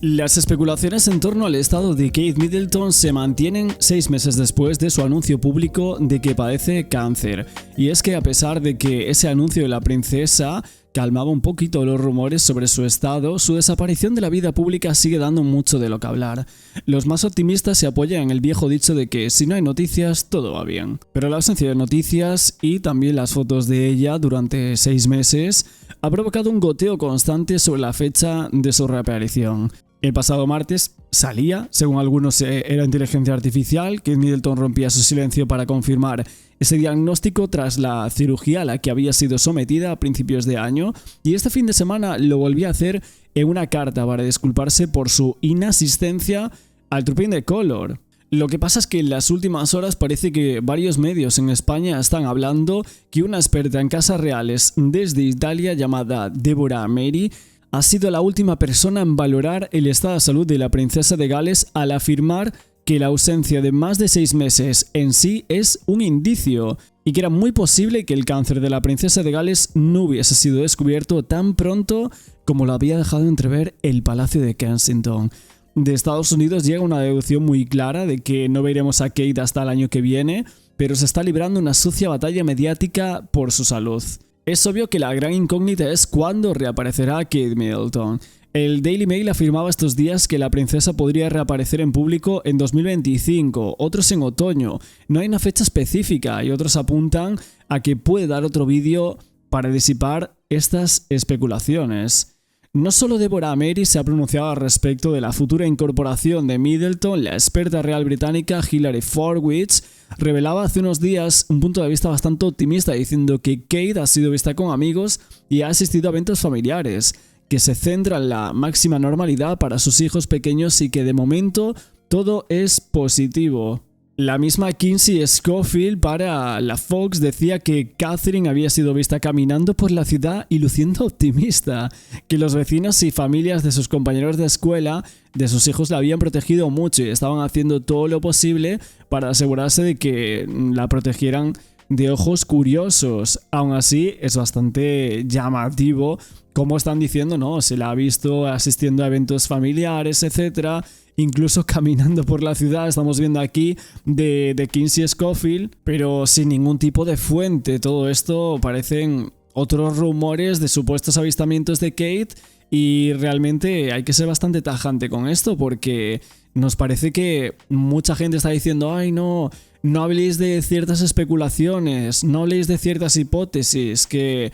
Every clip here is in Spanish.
Las especulaciones en torno al estado de Kate Middleton se mantienen 6 meses después de su anuncio público de que padece cáncer. Y es que a pesar de que ese anuncio de la princesa calmaba un poquito los rumores sobre su estado, su desaparición de la vida pública sigue dando mucho de lo que hablar. Los más optimistas se apoyan en el viejo dicho de que si no hay noticias, todo va bien. Pero la ausencia de noticias y también las fotos de ella durante 6 meses ha provocado un goteo constante sobre la fecha de su reaparición. El pasado martes salía, según algunos era inteligencia artificial, Kate Middleton rompía su silencio para confirmar ese diagnóstico tras la cirugía a la que había sido sometida a principios de año, y este fin de semana lo volvió a hacer en una carta para disculparse por su inasistencia al Trooping the Colour. Lo que pasa es que en las últimas horas parece que varios medios en España están hablando que una experta en casas reales desde Italia llamada Deborah Mary ha sido la última persona en valorar el estado de salud de la princesa de Gales al afirmar que la ausencia de más de 6 meses en sí es un indicio y que era muy posible que el cáncer de la princesa de Gales no hubiese sido descubierto tan pronto como lo había dejado entrever el Palacio de Kensington. De Estados Unidos llega una deducción muy clara de que no veremos a Kate hasta el año que viene, pero se está librando una sucia batalla mediática por su salud. Es obvio que la gran incógnita es cuándo reaparecerá Kate Middleton. El Daily Mail afirmaba estos días que la princesa podría reaparecer en público en 2025, otros en otoño. No hay una fecha específica y otros apuntan a que puede dar otro vídeo para disipar estas especulaciones. No solo Deborah Mary se ha pronunciado al respecto de la futura incorporación de Middleton, la experta real británica Hilary Forwich revelaba hace unos días un punto de vista bastante optimista diciendo que Kate ha sido vista con amigos y ha asistido a eventos familiares, que se centra en la máxima normalidad para sus hijos pequeños y que de momento todo es positivo. La misma Kinsey Schofield para la Fox decía que Catherine había sido vista caminando por la ciudad y luciendo optimista, que los vecinos y familias de sus compañeros de escuela, de sus hijos, la habían protegido mucho y estaban haciendo todo lo posible para asegurarse de que la protegieran de ojos curiosos. Aún así, es bastante llamativo como están diciendo, ¿no? Se la ha visto asistiendo a eventos familiares, etcétera, incluso caminando por la ciudad. Estamos viendo aquí de Kinsey Schofield, pero sin ningún tipo de fuente. Todo esto parecen otros rumores de supuestos avistamientos de Kate y realmente hay que ser bastante tajante con esto porque nos parece que mucha gente está diciendo ¡ay no habléis de ciertas especulaciones, no habléis de ciertas hipótesis que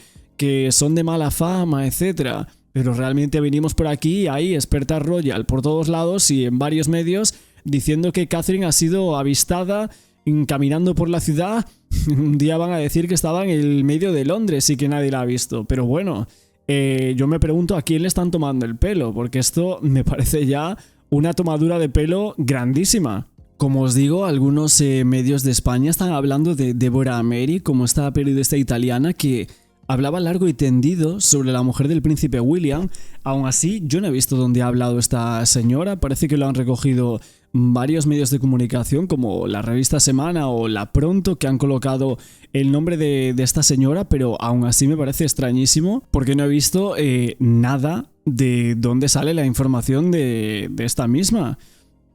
son de mala fama, etcétera! Pero realmente venimos por aquí y hay expertas royal por todos lados y en varios medios diciendo que Catherine ha sido avistada caminando por la ciudad. Un día van a decir que estaba en el medio de Londres y que nadie la ha visto. Pero bueno, yo me pregunto a quién le están tomando el pelo, porque esto me parece ya una tomadura de pelo grandísima. Como os digo, algunos medios de España están hablando de Deborah Mary como esta periodista italiana que hablaba largo y tendido sobre la mujer del príncipe William. Aún así, yo no he visto dónde ha hablado esta señora. Parece que lo han recogido varios medios de comunicación como la revista Semana o La Pronto, que han colocado el nombre de esta señora, pero aún así me parece extrañísimo porque no he visto nada de dónde sale la información de esta misma.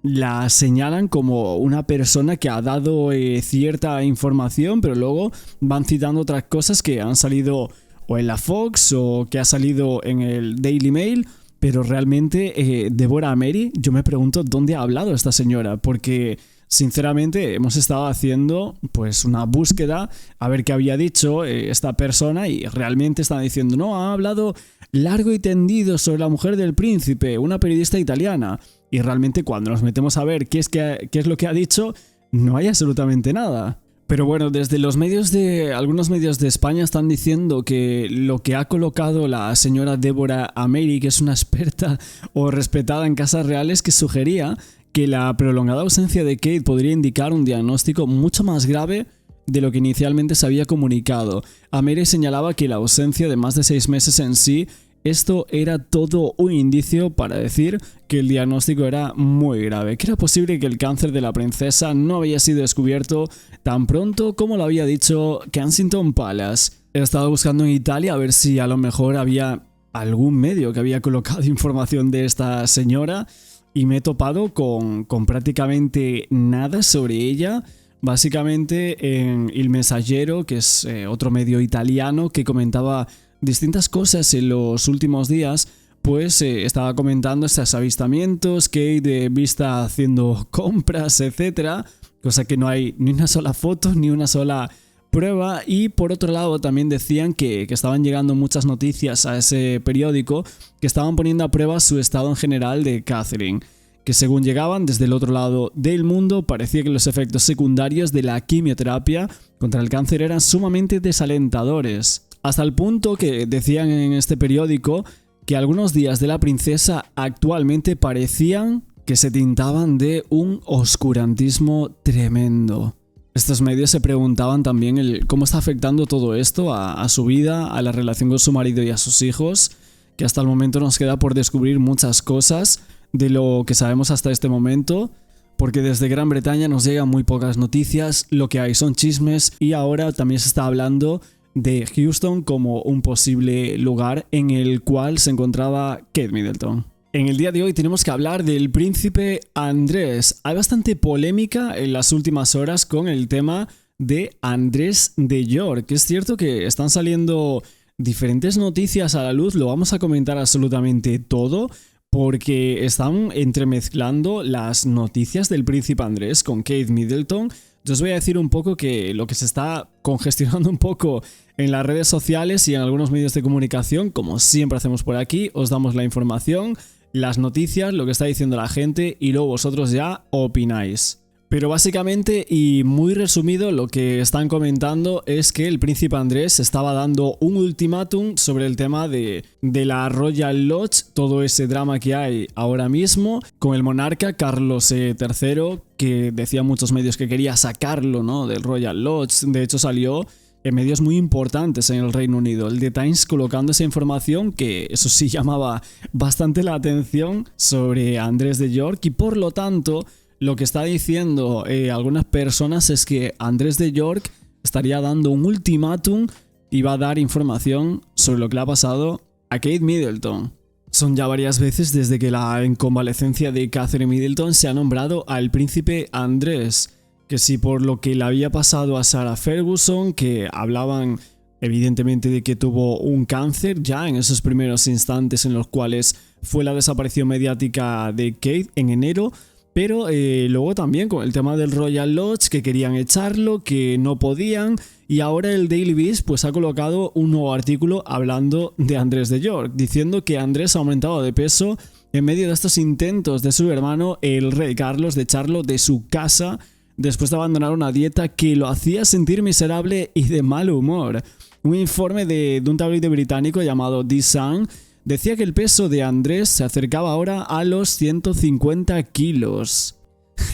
La señalan como una persona que ha dado cierta información, pero luego van citando otras cosas que han salido o en la Fox o que ha salido en el Daily Mail, pero realmente Deborah Mary, yo me pregunto dónde ha hablado esta señora, porque sinceramente hemos estado haciendo pues una búsqueda a ver qué había dicho esta persona y realmente están diciendo no, ha hablado largo y tendido sobre la mujer del príncipe, una periodista italiana. Y realmente cuando nos metemos a ver qué es lo que ha dicho, no hay absolutamente nada. Pero bueno, desde algunos medios de España están diciendo que lo que ha colocado la señora Deborah Mary, que es una experta o respetada en casas reales, que sugería que la prolongada ausencia de Kate podría indicar un diagnóstico mucho más grave de lo que inicialmente se había comunicado. Mary señalaba que la ausencia de más de 6 meses en sí, esto era todo un indicio para decir que el diagnóstico era muy grave, que era posible que el cáncer de la princesa no había sido descubierto tan pronto como lo había dicho Kensington Palace. He estado buscando en Italia a ver si a lo mejor había algún medio que había colocado información de esta señora y me he topado con prácticamente nada sobre ella. Básicamente en Il Messaggero, que es otro medio italiano que comentaba distintas cosas en los últimos días, pues estaba comentando estos avistamientos, Kate vista haciendo compras, etcétera, cosa que no hay ni una sola foto ni una sola prueba. Y por otro lado también decían que estaban llegando muchas noticias a ese periódico que estaban poniendo a prueba su estado en general de Catherine, que según llegaban desde el otro lado del mundo parecía que los efectos secundarios de la quimioterapia contra el cáncer eran sumamente desalentadores, hasta el punto que decían en este periódico que algunos días de la princesa actualmente parecían que se tintaban de un oscurantismo tremendo. Estos medios se preguntaban también cómo está afectando todo esto a su vida, a la relación con su marido y a sus hijos, que hasta el momento nos queda por descubrir muchas cosas de lo que sabemos hasta este momento, porque desde Gran Bretaña nos llegan muy pocas noticias, lo que hay son chismes y ahora también se está hablando de Houston como un posible lugar en el cual se encontraba Kate Middleton. En el día de hoy tenemos que hablar del príncipe Andrés. Hay bastante polémica en las últimas horas con el tema de Andrés de York. Es cierto que están saliendo diferentes noticias a la luz, lo vamos a comentar absolutamente todo, porque están entremezclando las noticias del príncipe Andrés con Kate Middleton. Yo os voy a decir un poco que lo que se está congestionando un poco en las redes sociales y en algunos medios de comunicación, como siempre hacemos por aquí, os damos la información, las noticias, lo que está diciendo la gente y luego vosotros ya opináis. Pero básicamente y muy resumido lo que están comentando es que el príncipe Andrés estaba dando un ultimátum sobre el tema de la Royal Lodge, todo ese drama que hay ahora mismo con el monarca Carlos III, que decía muchos medios que quería sacarlo, ¿no?, del Royal Lodge. De hecho salió en medios muy importantes en el Reino Unido, el The Times, colocando esa información que eso sí llamaba bastante la atención sobre Andrés de York. Y por lo tanto lo que está diciendo algunas personas es que Andrés de York estaría dando un ultimátum y va a dar información sobre lo que le ha pasado a Kate Middleton. Son ya varias veces desde que la convalecencia de Catherine Middleton se ha nombrado al príncipe Andrés, que si por lo que le había pasado a Sarah Ferguson, que hablaban evidentemente de que tuvo un cáncer ya en esos primeros instantes en los cuales fue la desaparición mediática de Kate en enero, pero luego también con el tema del Royal Lodge, que querían echarlo, que no podían, y ahora el Daily Beast pues ha colocado un nuevo artículo hablando de Andrés de York, diciendo que Andrés ha aumentado de peso en medio de estos intentos de su hermano, el rey Carlos, de echarlo de su casa después de abandonar una dieta que lo hacía sentir miserable y de mal humor. Un informe de un tabloide británico llamado The Sun decía que el peso de Andrés se acercaba ahora a los 150 kilos.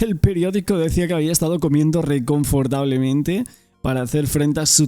El periódico decía que había estado comiendo reconfortablemente para hacer frente a su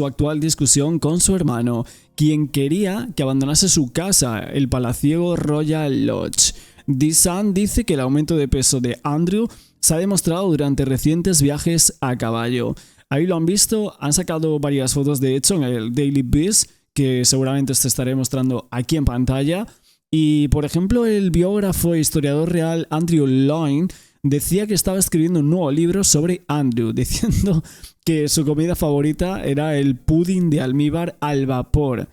actual discusión con su hermano, quien quería que abandonase su casa, el palaciego Royal Lodge. The Sun dice que el aumento de peso de Andrew se ha demostrado durante recientes viajes a caballo. Ahí lo han visto, han sacado varias fotos de hecho en el Daily Beast, que seguramente os estaré mostrando aquí en pantalla. Y por ejemplo el biógrafo e historiador real Andrew Loyne decía que estaba escribiendo un nuevo libro sobre Andrew, diciendo que su comida favorita era el pudding de almíbar al vapor,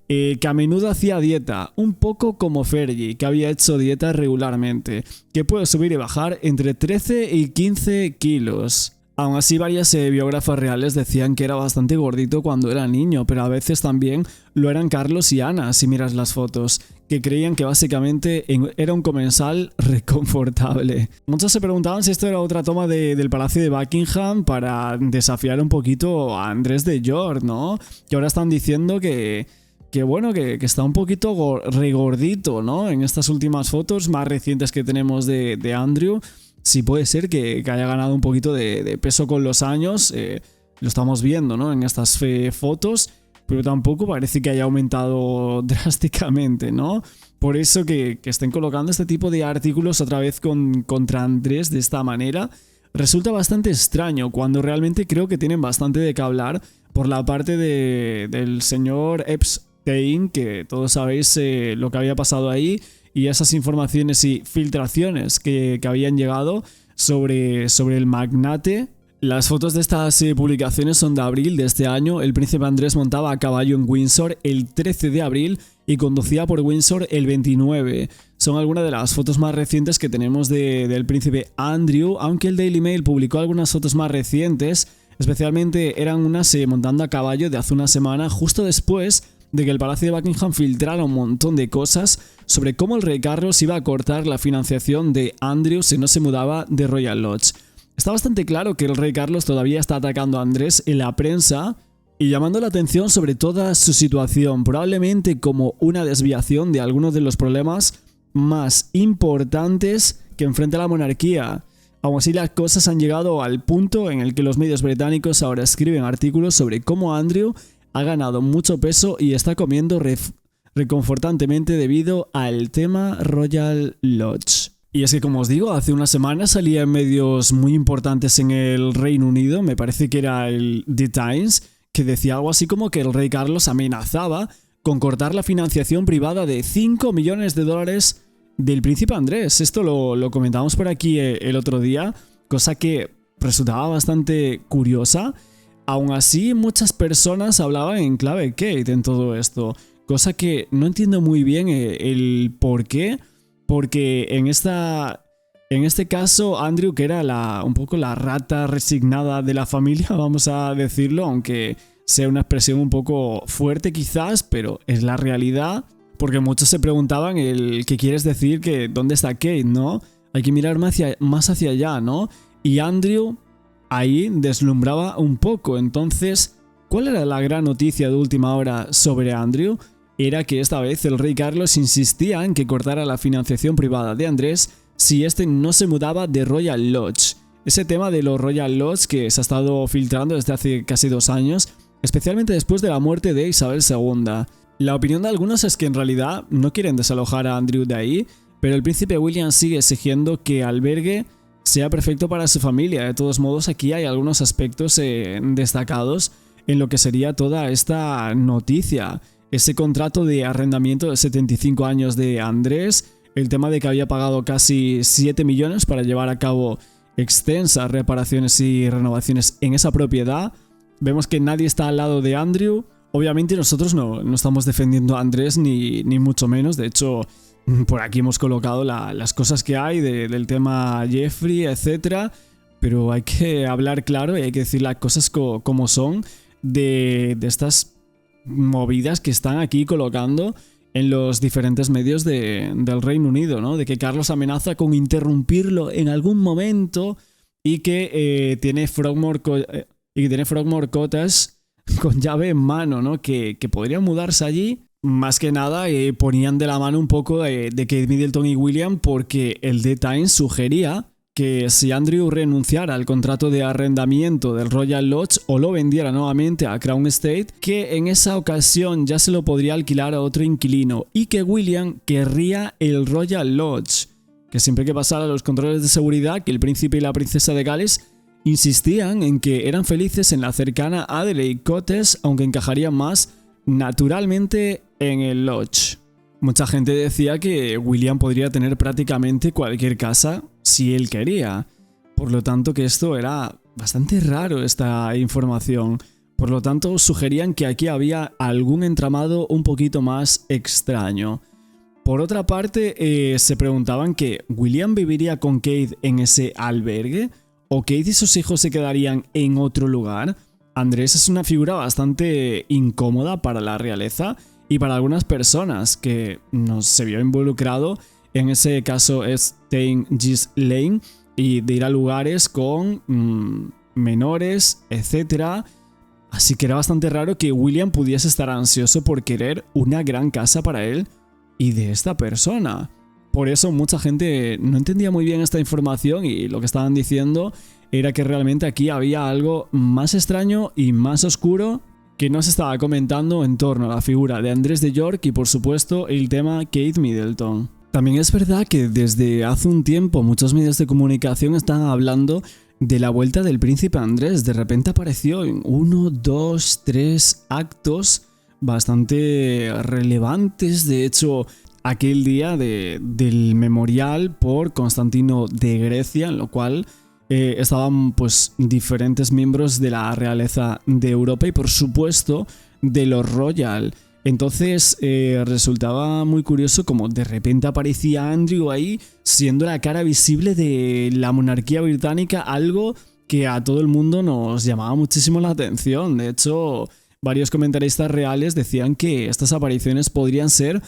que a menudo hacía dieta, un poco como Fergie, que había hecho dieta regularmente, que puede subir y bajar entre 13 y 15 kilos. Aún así, varias biógrafas reales decían que era bastante gordito cuando era niño, pero a veces también lo eran Carlos y Ana, si miras las fotos, que creían que básicamente era un comensal reconfortable. Muchos se preguntaban si esto era otra toma del Palacio de Buckingham para desafiar un poquito a Andrés de York, ¿no? Que ahora están diciendo que está un poquito regordito, ¿no? En estas últimas fotos más recientes que tenemos de Andrew. Sí puede ser que haya ganado un poquito de peso con los años, lo estamos viendo, ¿no?, en estas fotos, pero tampoco parece que haya aumentado drásticamente, ¿no? Por eso que estén colocando este tipo de artículos otra vez contra Andrés de esta manera resulta bastante extraño, cuando realmente creo que tienen bastante de qué hablar por la parte del señor Tain, que todos sabéis lo que había pasado ahí y esas informaciones y filtraciones que habían llegado sobre el magnate. Las fotos de estas publicaciones son de abril de este año. El príncipe Andrés montaba a caballo en Windsor el 13 de abril y conducía por Windsor el 29. Son algunas de las fotos más recientes que tenemos del príncipe Andrew, aunque el Daily Mail publicó algunas fotos más recientes, especialmente eran unas montando a caballo de hace una semana, justo después de que el Palacio de Buckingham filtrara un montón de cosas sobre cómo el rey Carlos iba a cortar la financiación de Andrew si no se mudaba de Royal Lodge. Está bastante claro que el rey Carlos todavía está atacando a Andrés en la prensa y llamando la atención sobre toda su situación, probablemente como una desviación de algunos de los problemas más importantes que enfrenta la monarquía. Aún así, las cosas han llegado al punto en el que los medios británicos ahora escriben artículos sobre cómo Andrew ha ganado mucho peso y está comiendo reconfortantemente debido al tema Royal Lodge. Y es que, como os digo, hace una semana salía en medios muy importantes en el Reino Unido, me parece que era el The Times, que decía algo así como que el rey Carlos amenazaba con cortar la financiación privada de $5 millones del príncipe Andrés. Esto lo comentamos por aquí el otro día, cosa que resultaba bastante curiosa. Aún así, muchas personas hablaban en clave Kate en todo esto, cosa que no entiendo muy bien el por qué, porque en este caso Andrew, que era un poco la rata resignada de la familia, vamos a decirlo, aunque sea una expresión un poco fuerte quizás, pero es la realidad, porque muchos se preguntaban ¿qué quieres decir? Que ¿dónde está Kate, no? Hay que mirar más hacia allá, ¿no? Y Andrew ahí deslumbraba un poco. Entonces, ¿cuál era la gran noticia de última hora sobre Andrew? Era que esta vez el rey Carlos insistía en que cortara la financiación privada de Andrés si este no se mudaba de Royal Lodge. Ese tema de los Royal Lodge que se ha estado filtrando desde hace casi 2 años, especialmente después de la muerte de Isabel II. La opinión de algunos es que en realidad no quieren desalojar a Andrew de ahí, pero el príncipe William sigue exigiendo que albergue sea perfecto para su familia. De todos modos, aquí hay algunos aspectos destacados en lo que sería toda esta noticia. Ese contrato de arrendamiento de 75 años de Andrés, el tema de que había pagado casi 7 millones para llevar a cabo extensas reparaciones y renovaciones en esa propiedad. Vemos que nadie está al lado de Andrew. Obviamente nosotros no estamos defendiendo a Andrés ni mucho menos. De hecho, por aquí hemos colocado las cosas que hay del tema Jeffrey, etc. Pero hay que hablar claro y hay que decir las cosas como son de estas movidas que están aquí colocando en los diferentes medios del Reino Unido, ¿no? De que Carlos amenaza con interrumpirlo en algún momento y que tiene Frogmore Cottage con llave en mano, ¿no? Que podrían mudarse allí. Más que nada ponían de la mano un poco de Kate Middleton y William, porque el The Times sugería que si Andrew renunciara al contrato de arrendamiento del Royal Lodge o lo vendiera nuevamente a Crown Estate, que en esa ocasión ya se lo podría alquilar a otro inquilino y que William querría el Royal Lodge, que siempre que pasara los controles de seguridad, que el príncipe y la princesa de Gales insistían en que eran felices en la cercana Adelaide Cottage, aunque encajarían más naturalmente en el Lodge. Mucha gente decía que William podría tener prácticamente cualquier casa si él quería. Por lo tanto, que esto era bastante raro, esta información. Por lo tanto, sugerían que aquí había algún entramado un poquito más extraño. Por otra parte, se preguntaban que ¿William viviría con Kate en ese albergue? ¿O Kate y sus hijos se quedarían en otro lugar? Andrés es una figura bastante incómoda para la realeza y para algunas personas que se vio involucrado, en ese caso es Tain Gis Lane, y de ir a lugares con menores, etc. Así que era bastante raro que William pudiese estar ansioso por querer una gran casa para él y de esta persona. Por eso mucha gente no entendía muy bien esta información y lo que estaban diciendo era que realmente aquí había algo más extraño y más oscuro que no se estaba comentando en torno a la figura de Andrés de York y por supuesto el tema Kate Middleton. También es verdad que desde hace un tiempo muchos medios de comunicación están hablando de la vuelta del príncipe Andrés. De repente apareció en 1, 2, 3 actos bastante relevantes. De hecho, aquel día del memorial por Constantino de Grecia, en lo cual estaban pues diferentes miembros de la realeza de Europa y por supuesto de los Royal. Entonces resultaba muy curioso como de repente aparecía Andrew ahí siendo la cara visible de la monarquía británica, algo que a todo el mundo nos llamaba muchísimo la atención. De hecho, varios comentaristas reales decían que estas apariciones podrían ser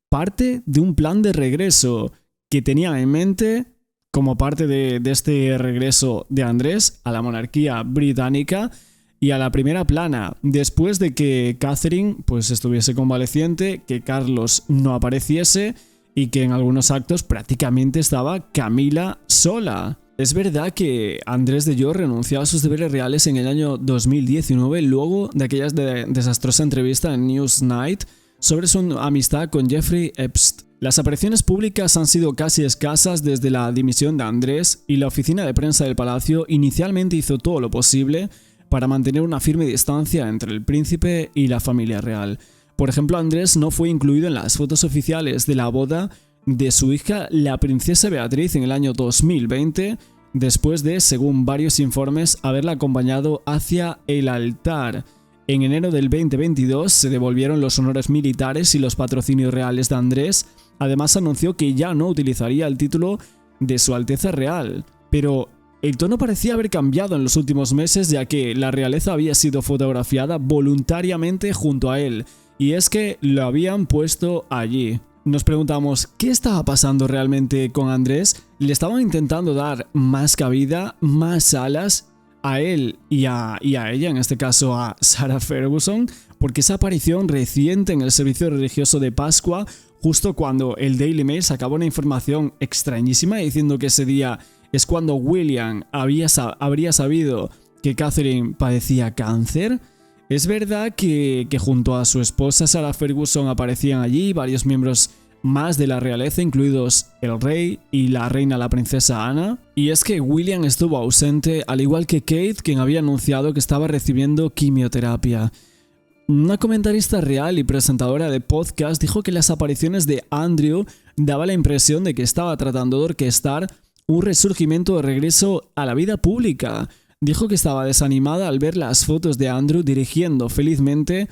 parte de un plan de regreso que tenían en mente como parte de este regreso de Andrés a la monarquía británica y a la primera plana, después de que Catherine pues estuviese convaleciente, que Carlos no apareciese y que en algunos actos prácticamente estaba Camila sola. Es verdad que Andrés de Jong renunció a sus deberes reales en el año 2019 luego de aquella desastrosa entrevista en Newsnight sobre su amistad con Jeffrey Epstein. Las apariciones públicas han sido casi escasas desde la dimisión de Andrés y la oficina de prensa del Palacio inicialmente hizo todo lo posible para mantener una firme distancia entre el príncipe y la familia real. Por ejemplo, Andrés no fue incluido en las fotos oficiales de la boda de su hija, la princesa Beatriz, en el año 2020, después de, según varios informes, haberla acompañado hacia el altar. En enero del 2022 se devolvieron los honores militares y los patrocinios reales de Andrés. Además anunció que ya no utilizaría el título de Su Alteza Real. Pero el tono parecía haber cambiado en los últimos meses, ya que la realeza había sido fotografiada voluntariamente junto a él, y es que lo habían puesto allí. Nos preguntamos, ¿qué estaba pasando realmente con Andrés? ¿Le estaban intentando dar más cabida, más alas a él y a ella, en este caso a Sarah Ferguson? Porque esa aparición reciente en el servicio religioso de Pascua, justo cuando el Daily Mail sacaba una información extrañísima diciendo que ese día es cuando William habría sabido que Catherine padecía cáncer. Es verdad que junto a su esposa Sarah Ferguson aparecían allí varios miembros más de la realeza, incluidos el rey y la reina, la princesa Ana. Y es que William estuvo ausente, al igual que Kate, quien había anunciado que estaba recibiendo quimioterapia. Una comentarista real y presentadora de podcast dijo que las apariciones de Andrew daba la impresión de que estaba tratando de orquestar un resurgimiento de regreso a la vida pública. Dijo que estaba desanimada al ver las fotos de Andrew dirigiendo felizmente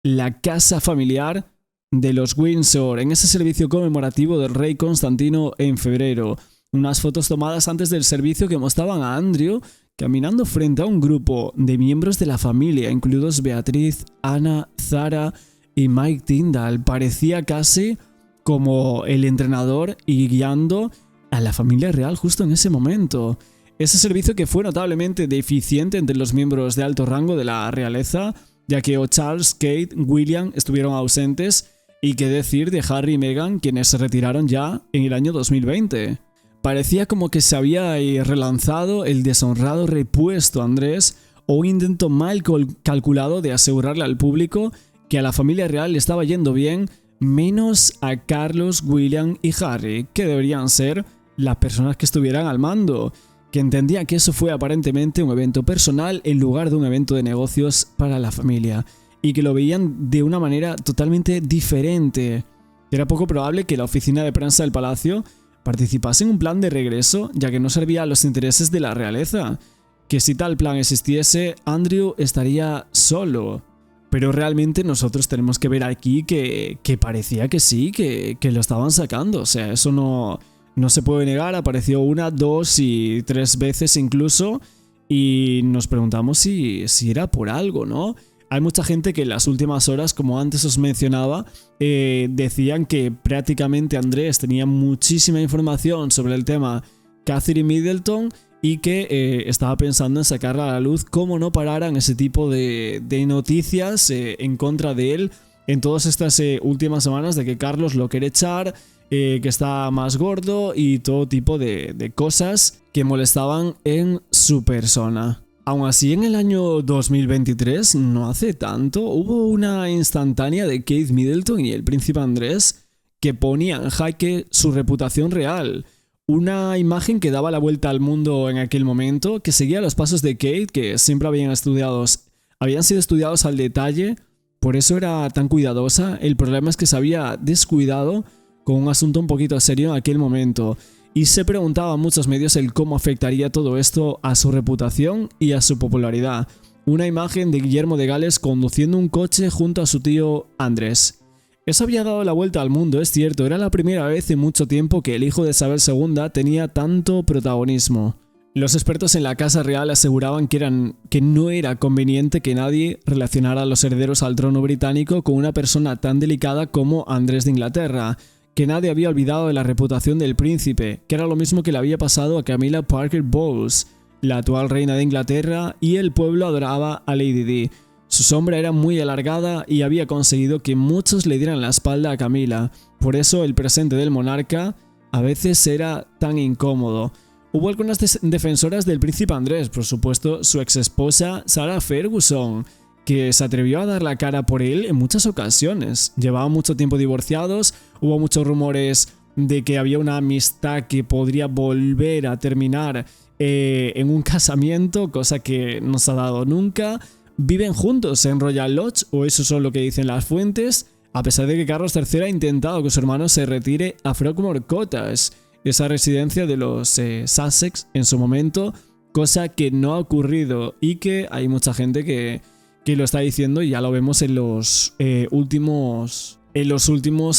la casa familiar de los Windsor en ese servicio conmemorativo del rey Constantino en febrero. Unas fotos tomadas antes del servicio que mostraban a Andrew caminando frente a un grupo de miembros de la familia, incluidos Beatriz, Ana, Zara y Mike Tyndall. Parecía casi como el entrenador y guiando a la familia real justo en ese momento. Ese servicio que fue notablemente deficiente entre los miembros de alto rango de la realeza, ya que Charles, Kate, William estuvieron ausentes, y qué decir de Harry y Meghan, quienes se retiraron ya en el año 2020. Parecía como que se había relanzado el deshonrado repuesto a Andrés, o un intento mal calculado de asegurarle al público que a la familia real le estaba yendo bien, menos a Carlos, William y Harry, que deberían ser las personas que estuvieran al mando, que entendía que eso fue aparentemente un evento personal en lugar de un evento de negocios para la familia, y que lo veían de una manera totalmente diferente. Era poco probable que la oficina de prensa del Palacio participase en un plan de regreso, ya que no servía a los intereses de la realeza, que si tal plan existiese, Andrew estaría solo. Pero realmente nosotros tenemos que ver aquí que parecía que sí, que lo estaban sacando. O sea, eso no se puede negar. Apareció 1, 2 y 3 veces incluso, y nos preguntamos si era por algo, ¿no? Hay mucha gente que en las últimas horas, como antes os mencionaba, decían que prácticamente Andrés tenía muchísima información sobre el tema Catherine Middleton y que estaba pensando en sacarla a la luz, como no pararan ese tipo de noticias en contra de él en todas estas últimas semanas, de que Carlos lo quiere echar, que está más gordo y todo tipo de cosas que molestaban en su persona. Aún así, en el año 2023, no hace tanto, hubo una instantánea de Kate Middleton y el príncipe Andrés que ponía en jaque su reputación real. Una imagen que daba la vuelta al mundo en aquel momento, que seguía los pasos de Kate, que siempre habían sido estudiados al detalle por eso era tan cuidadosa. El problema es que se había descuidado con un asunto un poquito serio en aquel momento. Y se preguntaba a muchos medios el cómo afectaría todo esto a su reputación y a su popularidad. Una imagen de Guillermo de Gales conduciendo un coche junto a su tío Andrés. Eso había dado la vuelta al mundo, es cierto, era la primera vez en mucho tiempo que el hijo de Isabel II tenía tanto protagonismo. Los expertos en la Casa Real aseguraban que no era conveniente que nadie relacionara a los herederos al trono británico con una persona tan delicada como Andrés de Inglaterra, que nadie había olvidado de la reputación del príncipe, que era lo mismo que le había pasado a Camilla Parker Bowles, la actual reina de Inglaterra, y el pueblo adoraba a Lady Di. Su sombra era muy alargada y había conseguido que muchos le dieran la espalda a Camila, por eso el presente del monarca a veces era tan incómodo. Hubo algunas defensoras del príncipe Andrés, por supuesto su exesposa Sarah Ferguson, que se atrevió a dar la cara por él en muchas ocasiones. Llevaban mucho tiempo divorciados, hubo muchos rumores de que había una amistad que podría volver a terminar en un casamiento, cosa que no se ha dado nunca. Viven juntos en Royal Lodge, o eso es lo que dicen las fuentes, a pesar de que Carlos III ha intentado que su hermano se retire a Frogmore Cottage, esa residencia de los Sussex en su momento, cosa que no ha ocurrido y que hay mucha gente que lo está diciendo y ya lo vemos en los últimos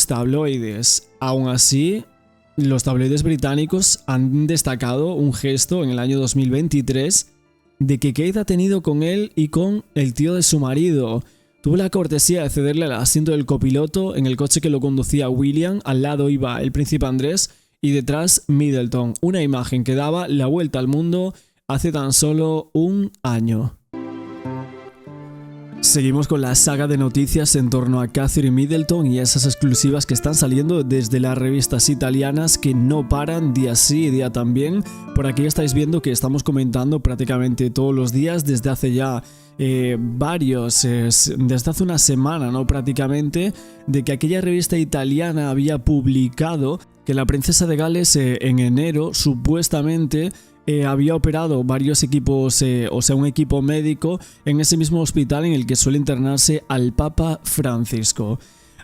tabloides. Aún así, los tabloides británicos han destacado un gesto en el año 2023 de que Kate ha tenido con él y con el tío de su marido. Tuvo la cortesía de cederle el asiento del copiloto en el coche que lo conducía William, al lado iba el príncipe Andrés y detrás Middleton, una imagen que daba la vuelta al mundo hace tan solo un año. Seguimos con la saga de noticias en torno a Catherine Middleton y esas exclusivas que están saliendo desde las revistas italianas que no paran día sí y día también. Por aquí estáis viendo que estamos comentando prácticamente todos los días desde hace ya desde hace una semana, ¿no? Prácticamente, de que aquella revista italiana había publicado que la princesa de Gales en enero supuestamente había operado varios equipos, un equipo médico en ese mismo hospital en el que suele internarse al Papa Francisco.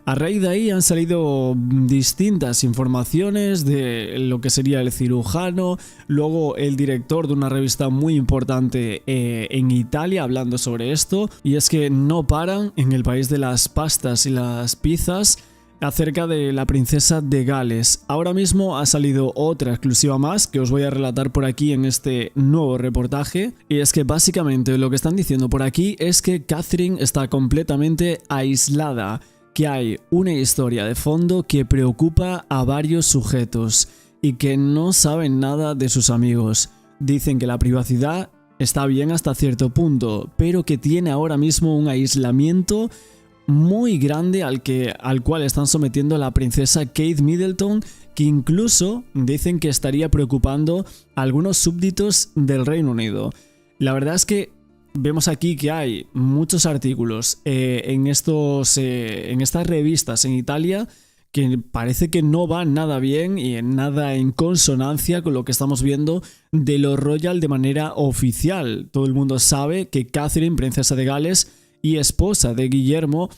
A raíz de ahí han salido distintas informaciones de lo que sería el cirujano, luego el director de una revista muy importante en Italia hablando sobre esto, y es que no paran en el país de las pastas y las pizzas acerca de la princesa de Gales. Ahora mismo ha salido otra exclusiva más que os voy a relatar por aquí en este nuevo reportaje, y es que básicamente lo que están diciendo por aquí es que Catherine está completamente aislada, que hay una historia de fondo que preocupa a varios sujetos y que no saben nada de sus amigos. Dicen que la privacidad está bien hasta cierto punto, pero que tiene ahora mismo un aislamiento muy grande al cual están sometiendo a la princesa Kate Middleton, que incluso dicen que estaría preocupando a algunos súbditos del Reino Unido. La verdad es que vemos aquí que hay muchos artículos en estas revistas en Italia que parece que no van nada bien y nada en consonancia con lo que estamos viendo de lo royal de manera oficial. Todo el mundo sabe que Catherine, princesa de Gales y esposa de Guillermo,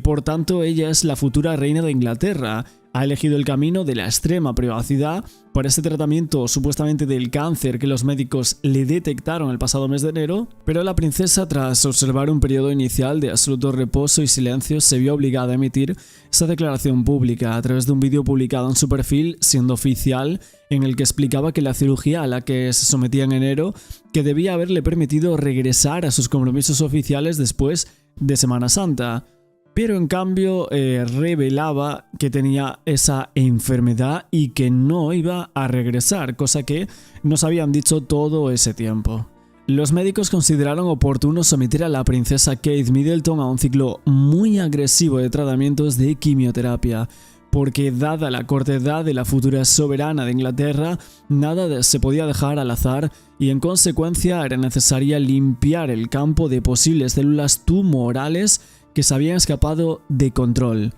por tanto ella es la futura reina de Inglaterra. Ha elegido el camino de la extrema privacidad por este tratamiento supuestamente del cáncer que los médicos le detectaron el pasado mes de enero, pero la princesa, tras observar un periodo inicial de absoluto reposo y silencio, se vio obligada a emitir esa declaración pública a través de un vídeo publicado en su perfil, siendo oficial, en el que explicaba que la cirugía a la que se sometía en enero, que debía haberle permitido regresar a sus compromisos oficiales después de Semana Santa. Pero en cambio revelaba que tenía esa enfermedad y que no iba a regresar, cosa que nos habían dicho todo ese tiempo. Los médicos consideraron oportuno someter a la princesa Kate Middleton a un ciclo muy agresivo de tratamientos de quimioterapia, porque dada la corta edad de la futura soberana de Inglaterra, nada se podía dejar al azar y en consecuencia era necesaria limpiar el campo de posibles células tumorales que se habían escapado de control.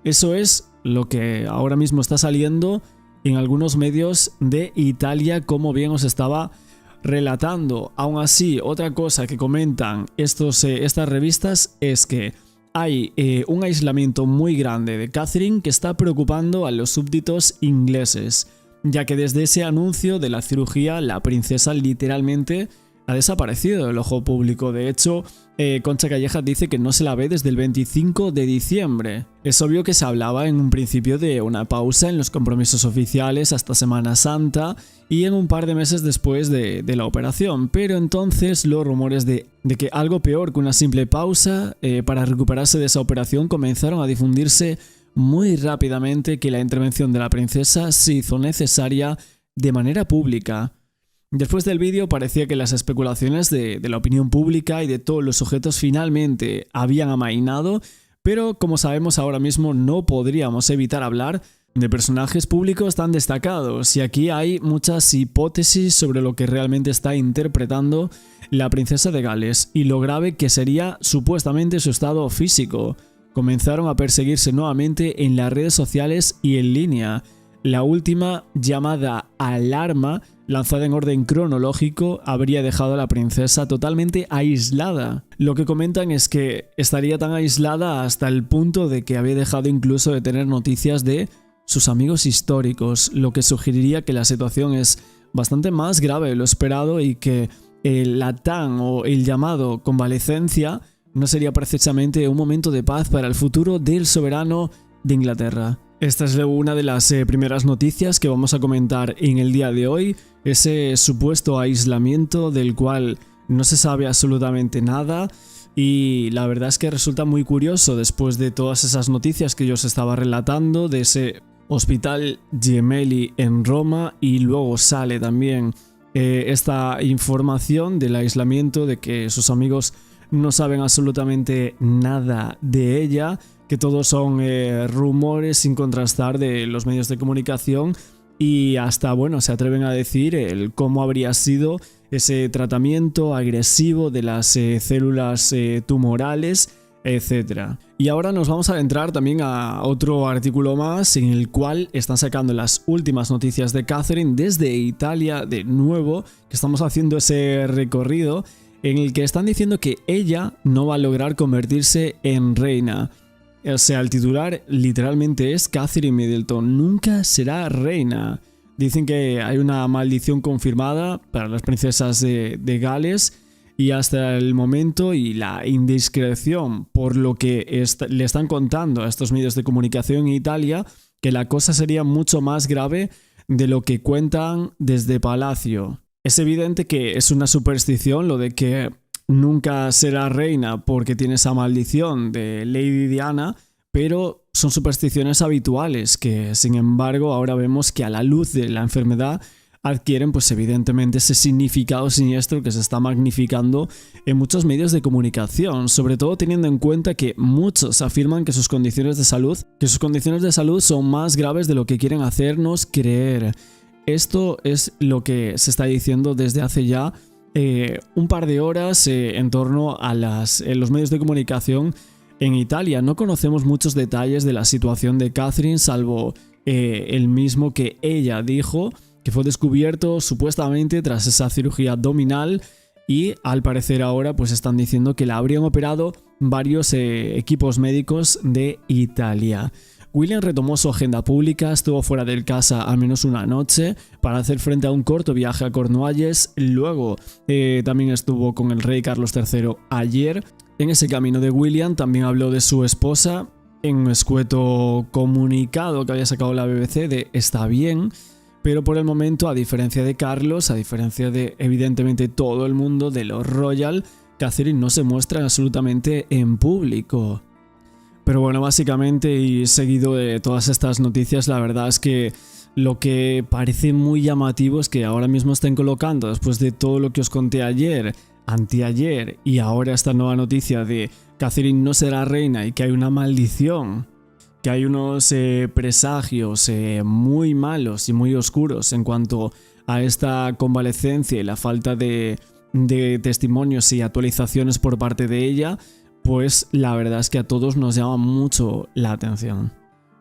Eso es lo que ahora mismo está saliendo en algunos medios de Italia, como bien os estaba relatando. Aún así, otra cosa que comentan estas revistas es que hay un aislamiento muy grande de Catherine que está preocupando a los súbditos ingleses, ya que desde ese anuncio de la cirugía la princesa literalmente ha desaparecido del ojo público. De hecho, Concha Callejas dice que no se la ve desde el 25 de diciembre. Es obvio que se hablaba en un principio de una pausa en los compromisos oficiales hasta Semana Santa y en un par de meses después de la operación, pero entonces los rumores de que algo peor que una simple pausa para recuperarse de esa operación comenzaron a difundirse muy rápidamente, que la intervención de la princesa se hizo necesaria de manera pública. Después del vídeo parecía que las especulaciones de la opinión pública y de todos los sujetos finalmente habían amainado, pero como sabemos ahora mismo no podríamos evitar hablar de personajes públicos tan destacados, y aquí hay muchas hipótesis sobre lo que realmente está interpretando la princesa de Gales y lo grave que sería supuestamente su estado físico. Comenzaron a perseguirse nuevamente en las redes sociales y en línea. La última llamada alarma, lanzada en orden cronológico, habría dejado a la princesa totalmente aislada. Lo que comentan es que estaría tan aislada hasta el punto de que había dejado incluso de tener noticias de sus amigos históricos, lo que sugeriría que la situación es bastante más grave de lo esperado y que la TAN o el llamado convalecencia no sería precisamente un momento de paz para el futuro del soberano de Inglaterra. Esta es una de las primeras noticias que vamos a comentar en el día de hoy, ese supuesto aislamiento del cual no se sabe absolutamente nada, y la verdad es que resulta muy curioso después de todas esas noticias que yo os estaba relatando, de ese hospital Gemelli en Roma, y luego sale también esta información del aislamiento, de que sus amigos no saben absolutamente nada de ella, que todos son rumores sin contrastar de los medios de comunicación, y hasta, bueno, se atreven a decir cómo habría sido ese tratamiento agresivo de las células tumorales, etc. Y ahora nos vamos a adentrar también a otro artículo más en el cual están sacando las últimas noticias de Catherine desde Italia, de nuevo, que estamos haciendo ese recorrido en el que están diciendo que ella no va a lograr convertirse en reina. O sea, el titular literalmente es: Catherine Middleton nunca será reina. Dicen que hay una maldición confirmada para las princesas de Gales, y hasta el momento y la indiscreción por lo que le están contando a estos medios de comunicación en Italia, que la cosa sería mucho más grave de lo que cuentan desde Palacio. Es evidente que es una superstición lo de que nunca será reina porque tiene esa maldición de Lady Diana, pero son supersticiones habituales que, sin embargo, ahora vemos que a la luz de la enfermedad adquieren pues evidentemente ese significado siniestro que se está magnificando en muchos medios de comunicación, sobre todo teniendo en cuenta que muchos afirman que sus condiciones de salud son más graves de lo que quieren hacernos creer. Esto es lo que se está diciendo desde hace ya un par de horas en torno a los medios de comunicación en Italia. No conocemos muchos detalles de la situación de Catherine, salvo el mismo que ella dijo, que fue descubierto supuestamente tras esa cirugía abdominal, y al parecer ahora pues están diciendo que la habrían operado varios equipos médicos de Italia. William retomó su agenda pública, estuvo fuera de casa al menos una noche para hacer frente a un corto viaje a Cornualles, luego también estuvo con el rey Carlos III ayer. En ese camino de William también habló de su esposa en un escueto comunicado que había sacado la BBC de "está bien", pero por el momento, a diferencia de Carlos, a diferencia de evidentemente todo el mundo de los royal, Catherine no se muestra absolutamente en público. Pero bueno, básicamente, y seguido de todas estas noticias, la verdad es que lo que parece muy llamativo es que ahora mismo estén colocando, después de todo lo que os conté ayer, anteayer y ahora esta nueva noticia de Catherine no será reina y que hay una maldición, que hay unos presagios muy malos y muy oscuros en cuanto a esta convalecencia y la falta de testimonios y actualizaciones por parte de ella, pues la verdad es que a todos nos llama mucho la atención.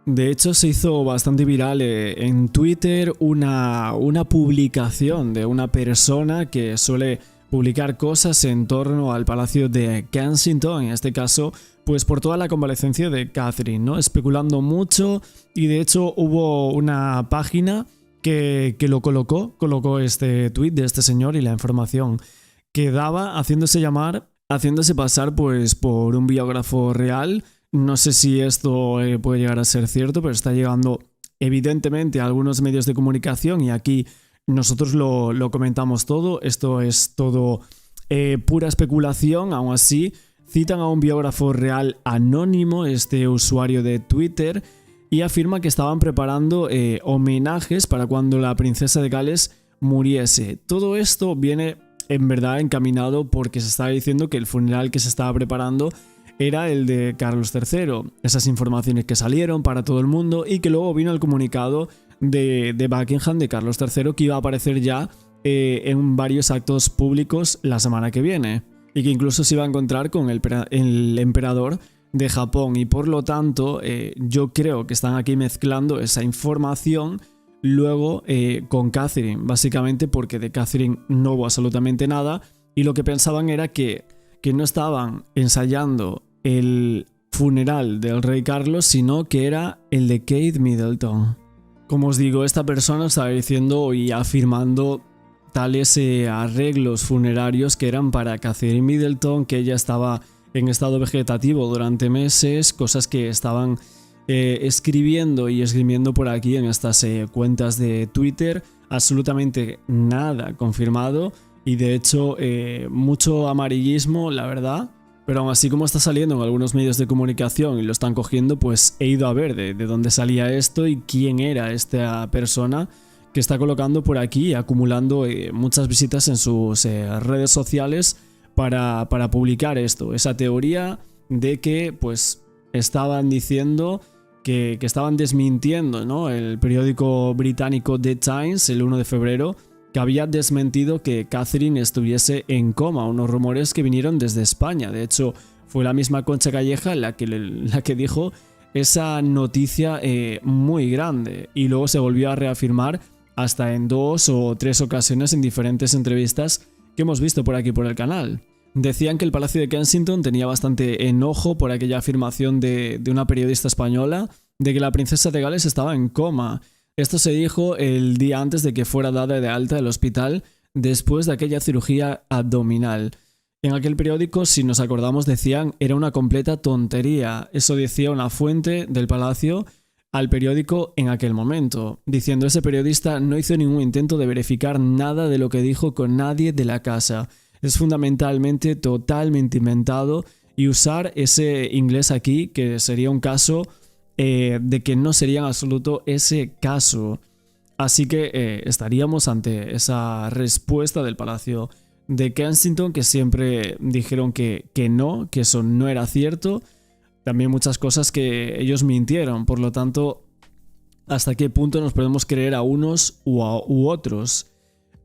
De hecho, se hizo bastante viral en Twitter una publicación de una persona que suele publicar cosas en torno al Palacio de Kensington, en este caso, pues por toda la convalecencia de Catherine, ¿no? Especulando mucho, y de hecho hubo una página que lo colocó este tuit de este señor y la información que daba, haciéndose pasar pues por un biógrafo real. No sé si esto puede llegar a ser cierto, pero está llegando evidentemente a algunos medios de comunicación, y aquí nosotros lo comentamos todo. Esto es todo pura especulación. Aún así, citan a un biógrafo real anónimo, este usuario de Twitter, y afirma que estaban preparando homenajes para cuando la princesa de Gales muriese. Todo esto viene en verdad encaminado porque se estaba diciendo que el funeral que se estaba preparando era el de Carlos III. Esas informaciones que salieron para todo el mundo, y que luego vino el comunicado de Buckingham de Carlos III, que iba a aparecer ya en varios actos públicos la semana que viene, y que incluso se iba a encontrar con el emperador de Japón. Y por lo tanto yo creo que están aquí mezclando esa información luego con Catherine, básicamente porque de Catherine no hubo absolutamente nada, y lo que pensaban era que no estaban ensayando el funeral del rey Carlos, sino que era el de Kate Middleton. Como os digo, esta persona estaba diciendo y afirmando tales arreglos funerarios que eran para Catherine Middleton, que ella estaba en estado vegetativo durante meses, cosas que estaban escribiendo y esgrimiendo por aquí en estas cuentas de Twitter. Absolutamente nada confirmado, y de hecho mucho amarillismo, la verdad. Pero aún así, como está saliendo en algunos medios de comunicación y lo están cogiendo, pues he ido a ver de dónde salía esto y quién era esta persona que está colocando por aquí, acumulando muchas visitas en sus redes sociales para publicar esto. Esa teoría de que pues estaban diciendo que estaban desmintiendo, ¿no? El periódico británico The Times, el 1 de febrero, que había desmentido que Catherine estuviese en coma, unos rumores que vinieron desde España. De hecho, fue la misma Concha Calleja la que dijo esa noticia muy grande, y luego se volvió a reafirmar hasta en 2 o 3 ocasiones en diferentes entrevistas que hemos visto por aquí por el canal. Decían que el Palacio de Kensington tenía bastante enojo por aquella afirmación de una periodista española de que la princesa de Gales estaba en coma. Esto se dijo el día antes de que fuera dada de alta del hospital después de aquella cirugía abdominal. En aquel periódico, si nos acordamos, decían era una completa tontería. Eso decía una fuente del palacio al periódico en aquel momento, diciendo ese periodista no hizo ningún intento de verificar nada de lo que dijo con nadie de la casa. Es fundamentalmente totalmente inventado, y usar ese inglés aquí, que sería un caso de que no sería en absoluto ese caso. Así que estaríamos ante esa respuesta del Palacio de Kensington, que siempre dijeron que no, que eso no era cierto. También muchas cosas que ellos mintieron. Por lo tanto, ¿hasta qué punto nos podemos creer a unos u otros?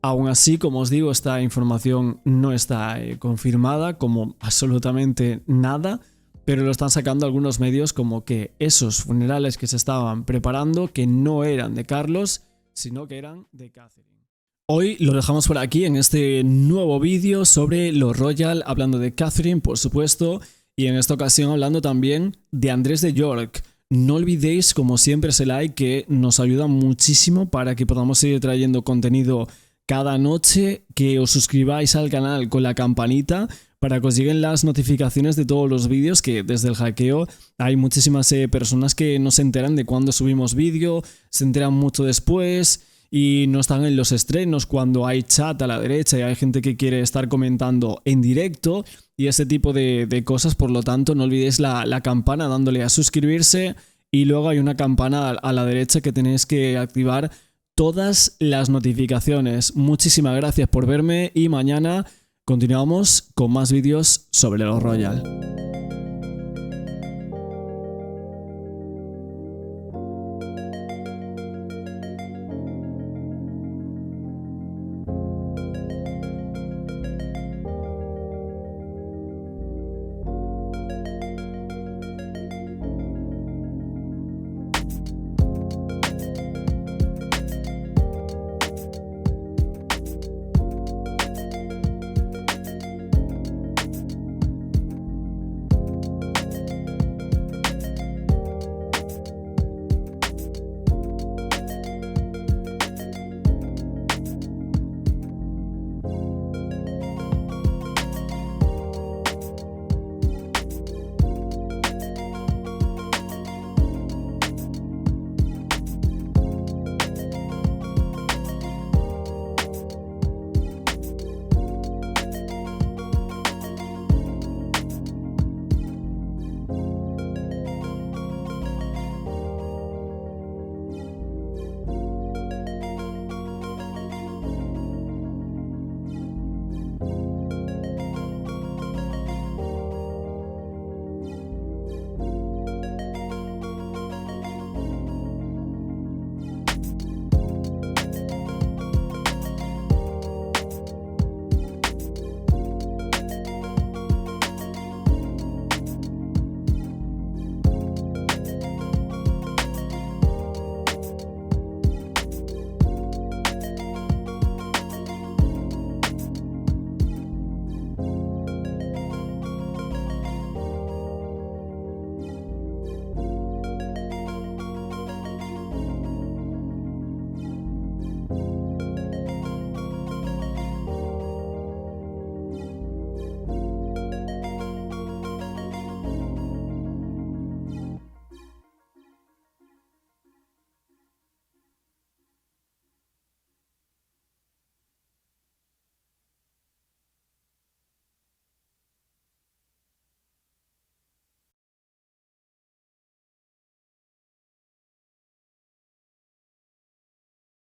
Aún así, como os digo, esta información no está confirmada como absolutamente nada, pero lo están sacando algunos medios como que esos funerales que se estaban preparando, que no eran de Carlos, sino que eran de Catherine. Hoy lo dejamos por aquí en este nuevo vídeo sobre lo royal, hablando de Catherine, por supuesto, y en esta ocasión hablando también de Andrés de York. No olvidéis, como siempre, ese like, que nos ayuda muchísimo para que podamos seguir trayendo contenido cada noche, que os suscribáis al canal con la campanita para que os lleguen las notificaciones de todos los vídeos, que desde el hackeo hay muchísimas personas que no se enteran de cuando subimos vídeo, se enteran mucho después y no están en los estrenos cuando hay chat a la derecha y hay gente que quiere estar comentando en directo y ese tipo de cosas. Por lo tanto, no olvidéis la campana dándole a suscribirse, y luego hay una campana a la derecha que tenéis que activar todas las notificaciones. Muchísimas gracias por verme, y mañana continuamos con más vídeos sobre lo royal.